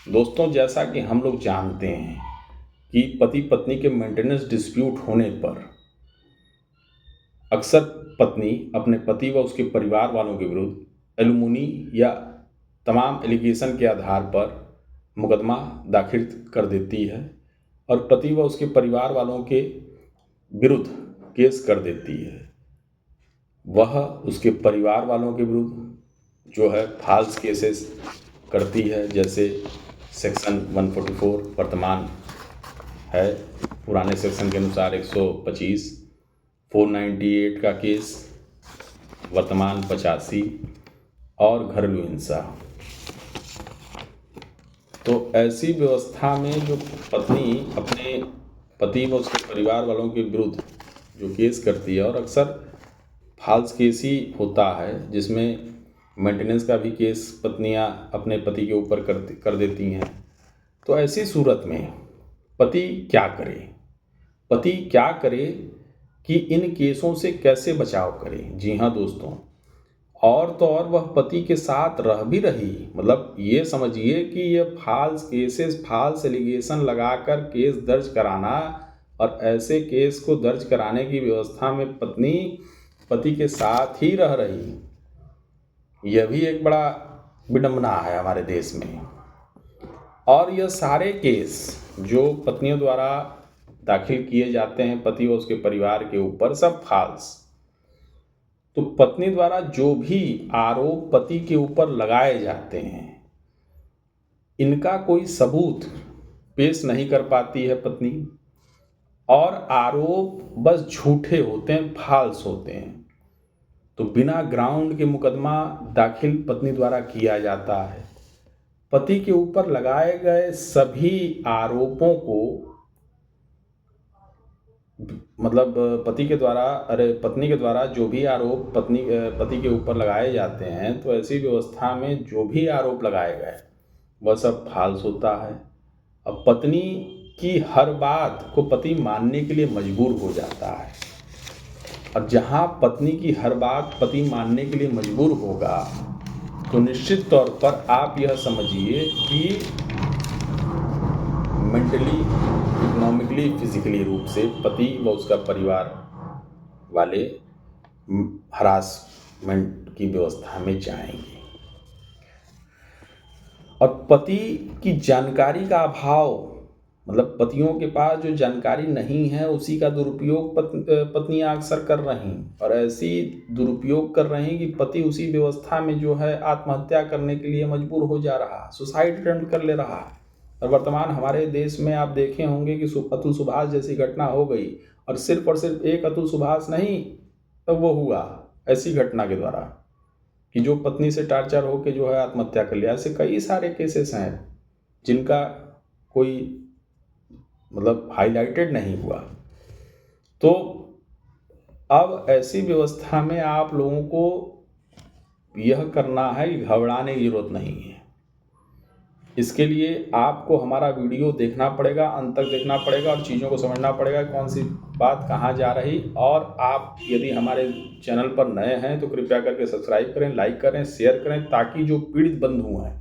दोस्तों, जैसा कि हम लोग जानते हैं कि पति पत्नी के मेंटेनेंस डिस्प्यूट होने पर अक्सर पत्नी अपने पति व उसके परिवार वालों के विरुद्ध एलिमोनी या तमाम एलिगेशन के आधार पर मुकदमा दाखिल कर देती है और पति व उसके परिवार वालों के विरुद्ध केस कर देती है। वह उसके परिवार वालों के विरुद्ध जो है फॉल्स केसेस करती है, जैसे सेक्शन 144 वर्तमान है, पुराने सेक्शन के अनुसार 125, 498 का केस वर्तमान 85 और घरेलू हिंसा। तो ऐसी व्यवस्था में जो पत्नी अपने पति व उसके परिवार वालों के विरुद्ध जो केस करती है, और अक्सर फॉल्स केस ही होता है जिसमें मेंटेनेंस का भी केस पत्नियां अपने पति के ऊपर कर देती हैं। तो ऐसी सूरत में पति क्या करे? पति क्या करे कि इन केसों से कैसे बचाव करे? जी हाँ दोस्तों, और तो और वह पति के साथ रह भी रही, मतलब ये समझिए कि ये फॉल्स केसेस, फॉल्स एलिगेशन लगाकर केस दर्ज कराना, और ऐसे केस को दर्ज कराने की व्यवस्था में पत्नी पति के साथ ही रह रही, यह भी एक बड़ा विडंबना है हमारे देश में। और यह सारे केस जो पत्नियों द्वारा दाखिल किए जाते हैं पति व उसके परिवार के ऊपर, सब फॉल्स। तो पत्नी द्वारा जो भी आरोप पति के ऊपर लगाए जाते हैं, इनका कोई सबूत पेश नहीं कर पाती है पत्नी, और आरोप बस झूठे होते हैं, फॉल्स होते हैं। तो बिना ग्राउंड के मुकदमा दाखिल पत्नी द्वारा किया जाता है। पति के ऊपर लगाए गए सभी आरोपों को, मतलब पति के द्वारा पत्नी के द्वारा जो भी आरोप पति के ऊपर लगाए जाते हैं, तो ऐसी व्यवस्था में जो भी आरोप लगाए गए वह सब फॉल्स होता है। अब पत्नी की हर बात को पति मानने के लिए मजबूर हो जाता है, और जहाँ पत्नी की हर बात पति मानने के लिए मजबूर होगा, तो निश्चित तौर पर आप यह समझिए कि मेंटली, इकोनॉमिकली, फिजिकली रूप से पति व उसका परिवार वाले हरासमेंट की व्यवस्था में जाएंगे। और पति की जानकारी का अभाव, मतलब पतियों के पास जो जानकारी नहीं है उसी का दुरुपयोग पत्नियां अक्सर कर रही, और ऐसी दुरुपयोग कर रही कि पति उसी व्यवस्था में जो है आत्महत्या करने के लिए मजबूर हो जा रहा, सुसाइड अटेम्प्ट कर ले रहा। और वर्तमान हमारे देश में आप देखे होंगे कि अतुल सुभाष जैसी घटना हो गई, और सिर्फ एक अतुल सुभाष नहीं वो हुआ ऐसी घटना के द्वारा कि जो पत्नी से टार्चर होकर जो है आत्महत्या कर लिया। ऐसे कई सारे केसेस हैं जिनका कोई मतलब हाईलाइटेड नहीं हुआ। तो अब ऐसी व्यवस्था में आप लोगों को यह करना है कि घबराने की जरूरत नहीं है। इसके लिए आपको हमारा वीडियो देखना पड़ेगा, अंत तक देखना पड़ेगा, और चीज़ों को समझना पड़ेगा कौन सी बात कहाँ जा रही। और आप यदि हमारे चैनल पर नए हैं तो कृपया करके सब्सक्राइब करें, लाइक करें, शेयर करें, ताकि जो पीड़ित बंधु हैं,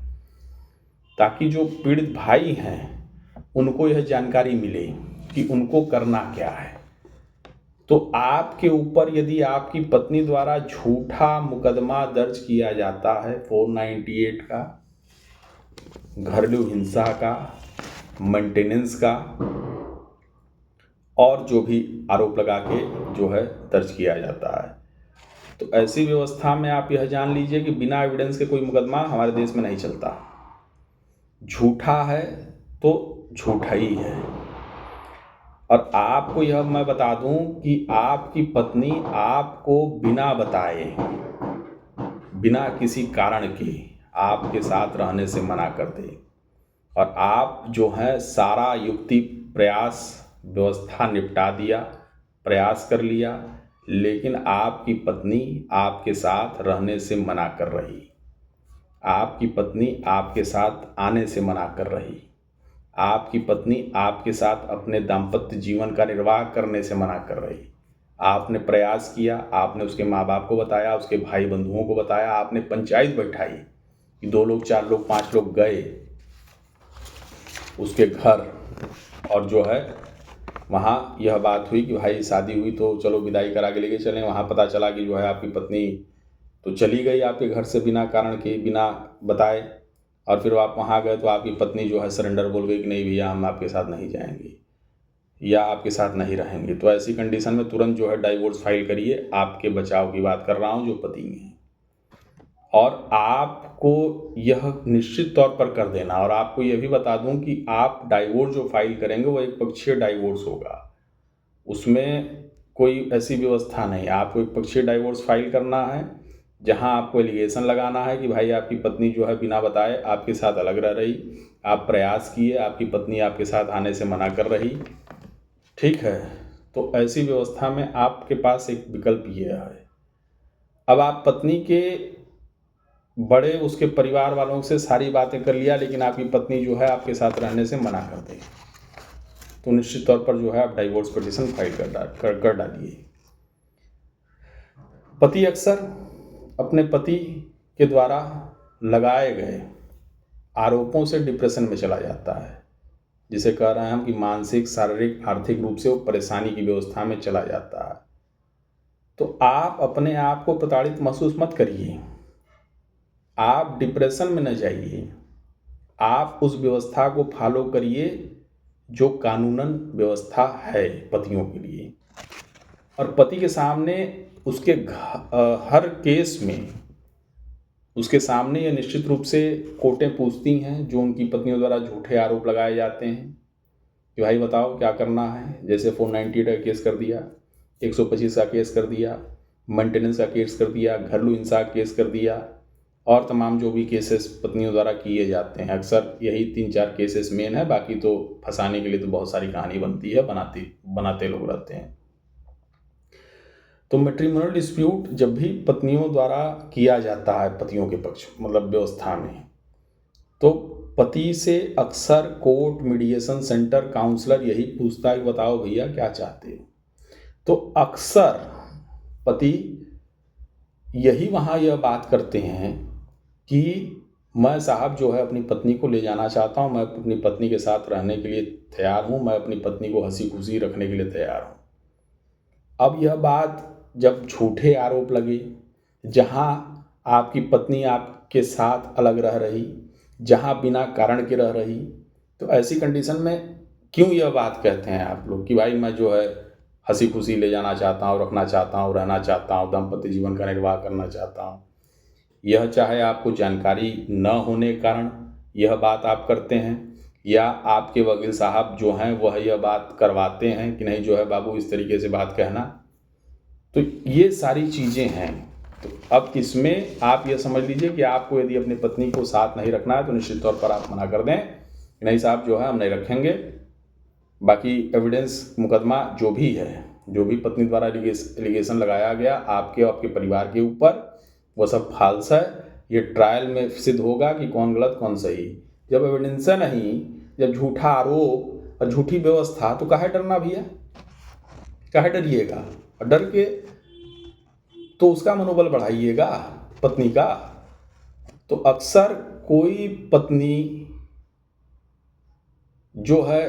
ताकि जो पीड़ित भाई हैं, उनको यह जानकारी मिले कि उनको करना क्या है। तो आपके ऊपर यदि आपकी पत्नी द्वारा झूठा मुकदमा दर्ज किया जाता है 498 का, घरेलू हिंसा का, मेंटेनेंस का, और जो भी आरोप लगा के जो है दर्ज किया जाता है, तो ऐसी व्यवस्था में आप यह जान लीजिए कि बिना एविडेंस के कोई मुकदमा हमारे देश में नहीं चलता। झूठा है तो झूठा ही है। और आपको यह मैं बता दूं कि आपकी पत्नी आपको बिना बताए, बिना किसी कारण के आपके साथ रहने से मना कर दे, और आप जो है सारा युक्ति प्रयास व्यवस्था निपटा दिया, प्रयास कर लिया, लेकिन आपकी पत्नी आपके साथ रहने से मना कर रही, आपकी पत्नी आपके साथ आने से मना कर रही, आपकी पत्नी आपके साथ अपने दाम्पत्य जीवन का निर्वाह करने से मना कर रही। आपने प्रयास किया, आपने उसके माँ बाप को बताया, उसके भाई बंधुओं को बताया, आपने पंचायत बैठाई कि 2 लोग, 4 लोग, 5 लोग गए, उसके घर, और जो है वहाँ यह बात हुई कि भाई शादी हुई तो चलो विदाई करा के लेके चलें। वहाँ पता चला कि जो है आपकी पत्नी तो चली गई आपके घर से बिना कारण के, बिना बताए, और फिर आप वहाँ गए तो आपकी पत्नी जो है सरेंडर बोल गई कि नहीं भैया हम आपके साथ नहीं जाएंगे या आपके साथ नहीं रहेंगे। तो ऐसी कंडीशन में तुरंत जो है डाइवोर्स फाइल करिए। आपके बचाव की बात कर रहा हूँ जो पति हैं, और आपको यह निश्चित तौर पर कर देना। और आपको यह भी बता दूं कि आप डाइवोर्स जो फाइल करेंगे वो एक पक्षीय डाइवोर्स होगा, उसमें कोई ऐसी व्यवस्था नहीं। आपको एक पक्षीय डाइवोर्स फाइल करना है जहां आपको एलिगेशन लगाना है कि भाई आपकी पत्नी जो है बिना बताए आपके साथ अलग रह रही, आप प्रयास किए, आपकी पत्नी आपके साथ आने से मना कर रही, ठीक है। तो ऐसी व्यवस्था में आपके पास एक विकल्प ये है। अब आप पत्नी के बड़े उसके परिवार वालों से सारी बातें कर लिया, लेकिन आपकी पत्नी जो है आपके साथ रहने से मना कर दे, तो निश्चित तौर पर जो है आप डाइवोर्स पिटीशन फाइल कर डालिए। पति अक्सर अपने पति के द्वारा लगाए गए आरोपों से डिप्रेशन में चला जाता है, जिसे कह रहे हैं हम कि मानसिक, शारीरिक, आर्थिक रूप से वो परेशानी की व्यवस्था में चला जाता है। तो आप अपने आप को प्रताड़ित महसूस मत करिए, आप डिप्रेशन में न जाइए, आप उस व्यवस्था को फॉलो करिए जो कानूनन व्यवस्था है पतियों के लिए। और पति के सामने उसके हर केस में उसके सामने ये निश्चित रूप से कोर्टें पूछती हैं जो उनकी पत्नियों द्वारा झूठे आरोप लगाए जाते हैं कि भाई बताओ क्या करना है। जैसे 498 का केस कर दिया, 125 का केस कर दिया, मेंटेनेंस का केस कर दिया, घरेलू हिंसा का केस कर दिया, और तमाम जो भी केसेस पत्नियों द्वारा किए जाते हैं। अक्सर यही 3-4 केसेस मेन है, बाकी तो फंसाने के लिए तो बहुत सारी कहानी बनती है, बनाते लोग रहते हैं। तो मैट्रिमोनियल डिस्प्यूट जब भी पत्नियों द्वारा किया जाता है पतियों के पक्ष मतलब व्यवस्था में, तो पति से अक्सर कोर्ट, मीडिएशन सेंटर, काउंसलर यही पूछता है कि बताओ भैया क्या चाहते हो। तो अक्सर पति यही वहाँ यह बात करते हैं कि मैं साहब जो है अपनी पत्नी को ले जाना चाहता हूँ, मैं अपनी पत्नी के साथ रहने के लिए तैयार हूँ, मैं अपनी पत्नी को हंसी खुशी रखने के लिए तैयार हूँ। अब यह बात जब झूठे आरोप लगे, जहाँ आपकी पत्नी आपके साथ अलग रह रही, जहाँ बिना कारण के रह रही, तो ऐसी कंडीशन में क्यों यह बात कहते हैं आप लोग कि भाई मैं जो है हंसी खुशी ले जाना चाहता हूँ, रखना चाहता हूँ, रहना चाहता हूँ, दाम्पत्य जीवन का निर्वाह करना चाहता हूँ। यह चाहे आपको जानकारी न होने के कारण यह बात आप करते हैं, या आपके वकील साहब जो हैं वह यह बात करवाते हैं कि नहीं जो है बाबू इस तरीके से बात कहना। तो ये सारी चीज़ें हैं। तो अब इसमें आप ये समझ लीजिए कि आपको यदि अपनी पत्नी को साथ नहीं रखना है तो निश्चित तौर पर आप मना कर दें कि नहीं साहब जो है हम नहीं रखेंगे। बाकी एविडेंस, मुकदमा जो भी है, जो भी पत्नी द्वारा एलिगेशन लगाया गया आपके और आपके परिवार के ऊपर, वो सब फाल्स है। ये ट्रायल में सिद्ध होगा कि कौन गलत कौन सही। जब एविडेंस नहीं, जब झूठा आरोप और झूठी व्यवस्था, तो काहे डरना भैया, काहे डरिएगा। और डर के तो उसका मनोबल बढ़ाइएगा पत्नी का। तो अक्सर कोई पत्नी जो है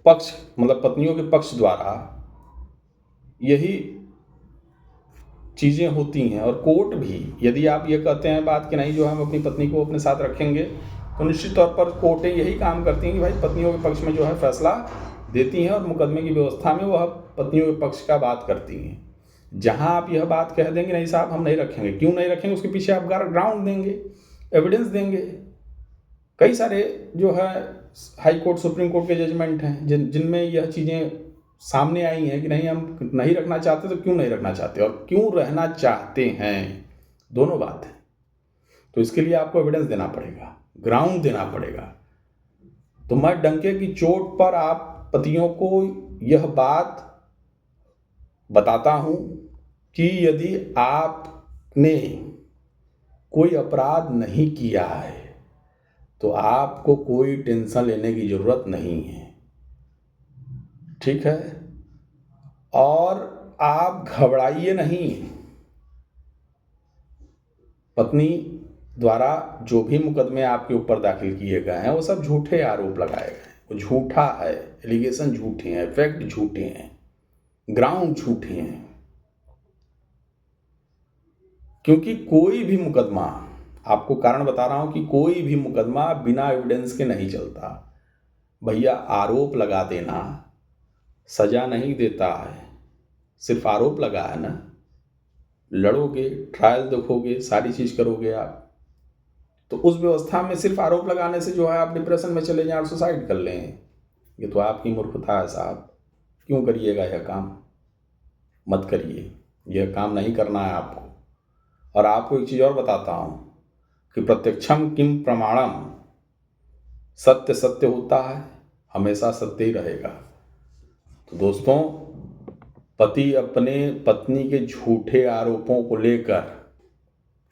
पक्ष मतलब पत्नियों के पक्ष द्वारा यही चीज़ें होती हैं। और कोर्ट भी यदि आप ये कहते हैं बात कि नहीं जो हम अपनी पत्नी को अपने साथ रखेंगे, तो निश्चित तौर पर कोर्टें यही काम करती हैं कि भाई पत्नियों के पक्ष में जो है फैसला देती हैं, और मुकदमे की व्यवस्था में वह पत्नियों के पक्ष का बात करती हैं। जहां आप यह बात कह देंगे नहीं साहब हम नहीं रखेंगे, क्यों नहीं रखेंगे उसके पीछे आप ग्राउंड देंगे, एविडेंस देंगे। कई सारे जो है हाई कोर्ट, सुप्रीम कोर्ट के जजमेंट हैं जिनमें यह चीज़ें सामने आई हैं कि नहीं हम नहीं रखना चाहते, तो क्यों नहीं रखना चाहते और क्यों रहना चाहते हैं, दोनों बात है। तो इसके लिए आपको एविडेंस देना पड़ेगा, ग्राउंड देना पड़ेगा। तो मैं डंके की चोट पर आप पतियों को यह बात बताता हूं कि यदि आपने कोई अपराध नहीं किया है तो आपको कोई टेंशन लेने की जरूरत नहीं है, ठीक है। और आप घबराइए नहीं। पत्नी द्वारा जो भी मुकदमे आपके ऊपर दाखिल किए गए हैं वो सब झूठे आरोप लगाए गए हैं, वो झूठा है, एलिगेशन झूठे हैं, फैक्ट झूठे हैं, ग्राउंड झूठे हैं। क्योंकि कोई भी मुकदमा, आपको कारण बता रहा हूं कि कोई भी मुकदमा बिना एविडेंस के नहीं चलता भैया। आरोप लगा देना सजा नहीं देता है, सिर्फ आरोप लगा है ना, लड़ोगे, ट्रायल देखोगे, सारी चीज़ करोगे आप, तो उस व्यवस्था में सिर्फ आरोप लगाने से जो है आप डिप्रेशन में चले जाएं और सुसाइड कर लें। ये तो आपकी मूर्खता है साहब। क्यों करिएगा यह काम? मत करिए, यह काम नहीं करना है आपको। और आपको एक चीज़ और बताता हूँ कि प्रत्यक्षम किम प्रमाणम, सत्य सत्य होता है, हमेशा सत्य ही रहेगा। तो दोस्तों, पति अपने पत्नी के झूठे आरोपों को लेकर,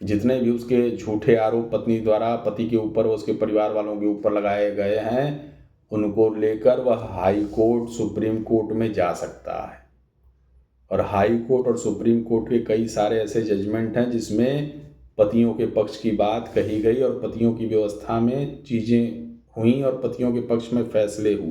जितने भी उसके झूठे आरोप पत्नी द्वारा पति के ऊपर, उसके परिवार वालों के ऊपर लगाए गए हैं, उनको लेकर वह हाई कोर्ट, सुप्रीम कोर्ट में जा सकता है। और हाई कोर्ट और सुप्रीम कोर्ट के कई सारे ऐसे जजमेंट हैं जिसमें पतियों के पक्ष की बात कही गई और पतियों की व्यवस्था में चीज़ें हुई और पतियों के पक्ष में फैसले हुए।